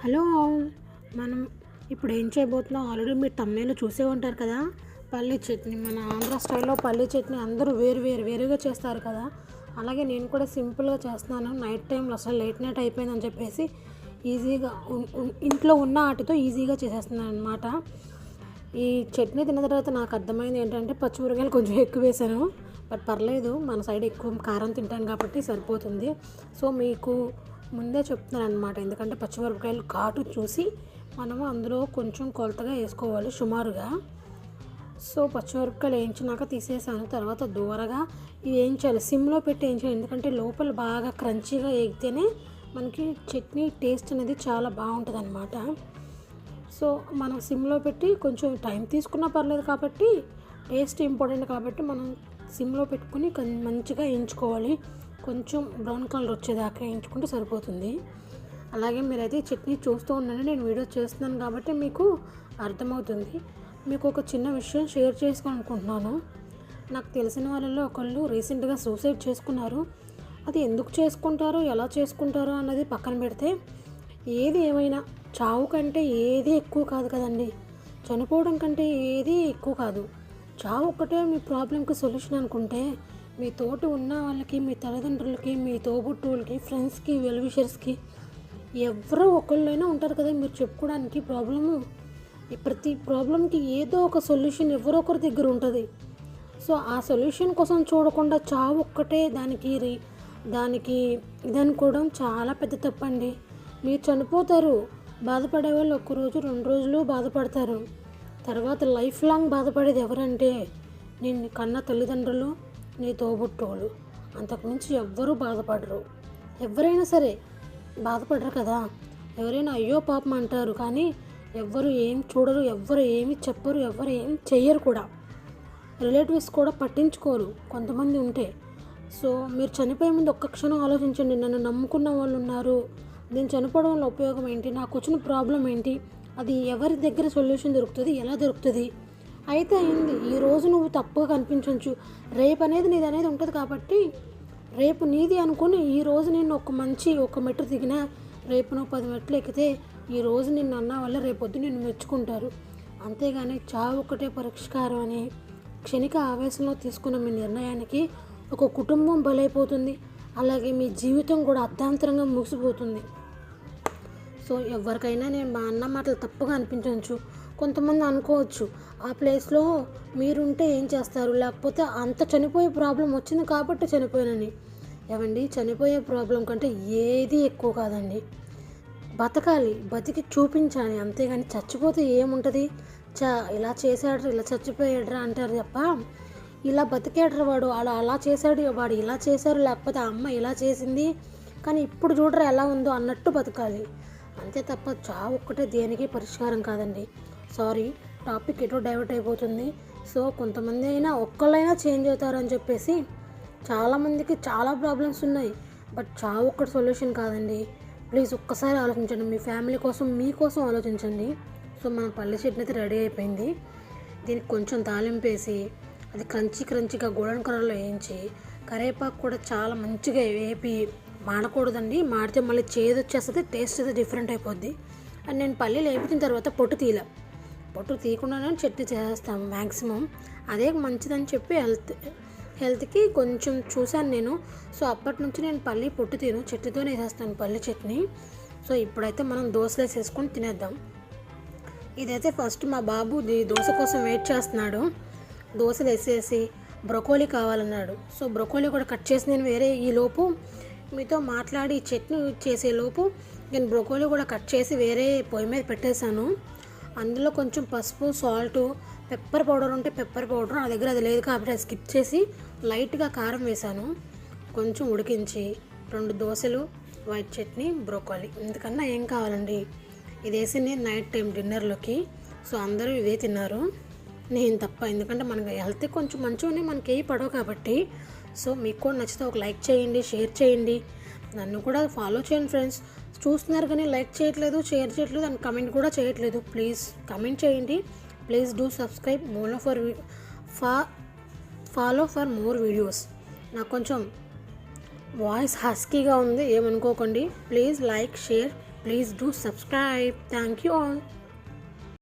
Hello all. మనం ఇప్పుడు ఏం చేయబోతున్నాం ఆల్రెడీ మీరు తమిళలో చూసే ఉంటారు కదా. పల్లీ చట్నీ, మన ఆంధ్ర స్టైల్లో పల్లీ చట్నీ అందరూ వేరుగా చేస్తారు కదా. అలాగే నేను కూడా సింపుల్గా చేస్తున్నాను. నైట్ టైంలో అసలు లేట్ నైట్ అయిపోయిందని చెప్పేసి ఈజీగా ఇంట్లో ఉన్న వాటితో ఈజీగా చేసేస్తున్నాను అనమాట. ఈ చట్నీ తిన్న తర్వాత నాకు అర్థమైంది ఏంటంటే పచ్చిమిరకాయలు కొంచెం ఎక్కువ వేసాను. బట్ పర్లేదు, మన సైడ్ ఎక్కువ కారం తింటాను కాబట్టి సరిపోతుంది. సో మీకు ముందే చెప్తున్నాను అనమాట, ఎందుకంటే పచ్చిమిరపకాయలు ఘాటు చూసి మనము అందులో కొంచెం కొలతగా వేసుకోవాలి సుమారుగా. సో పచ్చిమిరపకాయలు వేయించినాక తీసేసాను. తర్వాత దూరగా ఇవి వేయించాలి, సిమ్లో పెట్టి వేయించాలి. ఎందుకంటే లోపల బాగా క్రంచీగా వేగితేనే మనకి చట్నీ టేస్ట్ అనేది చాలా బాగుంటుంది అనమాట. సో మనం సిమ్లో పెట్టి కొంచెం టైం తీసుకున్నా పర్లేదు, కాబట్టి టేస్ట్ ఇంపార్టెంట్ కాబట్టి మనం సిమ్లో పెట్టుకుని మంచిగా వేయించుకోవాలి. కొంచెం బ్రౌన్ కలర్ వచ్చేదాకా వేయించుకుంటే సరిపోతుంది. అలాగే మీరైతే చట్నీ చూస్తూ ఉండండి, నేను వీడియో చేస్తున్నాను కాబట్టి మీకు అర్థమవుతుంది. మీకు ఒక చిన్న విషయం షేర్ చేసుకోవాలనుకుంటున్నాను. నాకు తెలిసిన వాళ్ళలో ఒకళ్ళు రీసెంట్గా సూసైడ్ చేసుకున్నారు. అది ఎందుకు చేసుకుంటారో, ఎలా చేసుకుంటారో అన్నది పక్కన పెడితే, ఏది ఏమైనా చావు కంటే ఏది ఎక్కువ కాదు కదండి. చనిపోవడం కంటే ఏది ఎక్కువ కాదు. చావు ఒక్కటే మీ ప్రాబ్లంకి సొల్యూషన్ అనుకుంటే, మీ తోటి ఉన్న వాళ్ళకి, మీ తల్లిదండ్రులకి, మీ తోబుట్టువులకి, ఫ్రెండ్స్కి, వెల్విషర్స్కి ఎవరో ఒకళ్ళైనా ఉంటారు కదా మీరు చెప్పుకోవడానికి. ప్రతి ప్రాబ్లంకి ఏదో ఒక సొల్యూషన్ ఎవరో ఒకరి దగ్గర ఉంటుంది. సో ఆ సొల్యూషన్ కోసం చూడకుండా చావు ఒక్కటే దానికి ఇదనుకోవడం చాలా పెద్ద తప్పండి. మీరు చనిపోతారు, బాధపడే వాళ్ళు 1 రోజు 2 రోజులు బాధపడతారు. తర్వాత లైఫ్ లాంగ్ బాధపడేది ఎవరంటే నిన్ను కన్న తల్లిదండ్రులు, నీ తోబుట్టువులు. అంతకుమించి ఎవ్వరూ బాధపడరు. ఎవరైనా సరే బాధపడరు కదా. ఎవరైనా అయ్యో పాపం అంటారు, కానీ ఎవ్వరు ఏం చూడరు, ఎవ్వరు ఏమి చెప్పరు, ఎవ్వరు ఏం చెయ్యరు కూడా. రిలేటివ్స్ కూడా పట్టించుకోరు కొంతమంది ఉంటే. సో మీరు చనిపోయే ముందు ఒక్క క్షణం ఆలోచించండి, నన్ను నమ్ముకున్న వాళ్ళు ఉన్నారు, నేను చనిపోవడం వల్ల ఉపయోగం ఏంటి, నాకు వచ్చిన ప్రాబ్లం ఏంటి, అది ఎవరి దగ్గర సొల్యూషన్ దొరుకుతుంది, ఎలా దొరుకుతుంది. అయితే అయింది, ఈరోజు నువ్వు తప్పుగా కనిపించవచ్చు, రేపు అనేది నీది అనేది ఉంటుంది. కాబట్టి రేపు నీది అనుకుని ఈరోజు నేను ఒక మెట్టు దిగినా, రేపు నువ్వు 10 మెట్లు ఎక్కితే ఈరోజు నిన్ను అన్న వల్ల రేపొద్దు నిన్ను మెచ్చుకుంటారు. అంతేగాని చావు ఒకటే పరిష్కారం అని క్షణిక ఆవేశంలో తీసుకున్న మీ నిర్ణయానికి ఒక కుటుంబం బలైపోతుంది. అలాగే మీ జీవితం కూడా అర్ధాంతరంగా ముగిసిపోతుంది. సో ఎవరికైనా నేను మా అన్న మాటలు తప్పుగా అనిపించవచ్చు. కొంతమంది అనుకోవచ్చు, ఆ ప్లేస్లో మీరుంటే ఏం చేస్తారు, లేకపోతే అంత చనిపోయే ప్రాబ్లం వచ్చింది కాబట్టి చనిపోయానని. ఏమండి, చనిపోయే ప్రాబ్లం కంటే ఏది ఎక్కువ కాదండి. బతకాలి, బతికి చూపించాలి, అంతేగాని చచ్చిపోతే ఏముంటుంది. ఇలా చేశాడు, ఇలా చచ్చిపోయాడ్రా అంటారు తప్ప, ఇలా బతికాడ్రా వాడు, అలా చేశాడు, వాడు ఇలా చేశారు, లేకపోతే ఆ అమ్మ ఇలా చేసింది కానీ ఇప్పుడు చూడరా ఎలా ఉందో అన్నట్టు బతకాలి. అంతే తప్ప చావు ఒక్కటే దేనికి పరిష్కారం కాదండి. సారీ, టాపిక్ ఎటో డైవర్ట్ అయిపోతుంది. సో కొంతమంది అయినా ఒక్కళ్ళైనా చేంజ్ అవుతారని చెప్పేసి, చాలామందికి చాలా ప్రాబ్లమ్స్ ఉన్నాయి, బట్ చావు ఒక్కటి సొల్యూషన్ కాదండి. ప్లీజ్ ఒక్కసారి ఆలోచించండి, మీ ఫ్యామిలీ కోసం, మీకోసం ఆలోచించండి. సో మన పల్లె చట్నీ అయితే రెడీ అయిపోయింది. దీనికి కొంచెం తాలింపు వేసి, అది క్రంచీగా గోల్డెన్ కలర్లో వేయించి, కరివేపాకు కూడా చాలా మంచిగా వేపి, మాడకూడదండి, మాడితే మళ్ళీ చేదు వచ్చేస్తుంది, టేస్ట్ అయితే డిఫరెంట్ అయిపోద్ది. అండ్ నేను పల్లీలు వేపించిన తర్వాత పొట్టు తీయకుండానే చట్నీ చేస్తాము మ్యాక్సిమం. అదే మంచిదని చెప్పి హెల్త్కి కొంచెం చూశాను నేను. సో అప్పటి నుంచి నేను పల్లీ పొట్టు చట్నీతోనే వేసేస్తాను పల్లీ చట్నీ. సో ఇప్పుడైతే మనం దోశలు వేసేసుకొని తినేద్దాం. ఇదైతే ఫస్ట్ మా బాబు దోశ కోసం వెయిట్ చేస్తున్నాడు. దోశలు వేసేసి బ్రొకోలీ కావాలన్నాడు. సో బ్రొకోలీ కూడా కట్ చేసి నేను ఈలోపు మీతో మాట్లాడి చట్నీ చేసేలోపు నేను బ్రొకోలీ కూడా కట్ చేసి వేరే పొయ్యి మీద పెట్టేశాను. అందులో కొంచెం పసుపు, సాల్టు, పెప్పర్ పౌడర్ ఉంటే పెప్పర్ పౌడర్, నా దగ్గర అది లేదు కాబట్టి అది స్కిప్ చేసి లైట్గా కారం వేసాను. కొంచెం ఉడికించి 2 దోశలు, వైట్ చట్నీ, బ్రొకోలీ, ఎందుకన్నా ఏం కావాలండి. ఇది వేసింది నైట్ టైం డిన్నర్లోకి. సో అందరూ ఇవే తిన్నారు, నేను తప్ప. ఎందుకంటే మనకి హెల్త్ కొంచెం మంచిగా మనకి ఏ పడవు కాబట్టి. సో మీకు కూడా నచ్చితే ఒక లైక్ చేయండి, షేర్ చేయండి, నన్ను కూడా ఫాలో చేయండి ఫ్రెండ్స్. చూస్తున్నారు కానీ లైక్ చేయట్లేదు, షేర్ చేయట్లేదు అండ్ కమెంట్ కూడా చేయట్లేదు. ప్లీజ్ కమెంట్ చేయండి. Please do subscribe follow for more videos. నాకు కొంచెం వాయిస్ హస్కీగా ఉంది, ఏమనుకోకండి. Please like, share please do subscribe. Thank you all.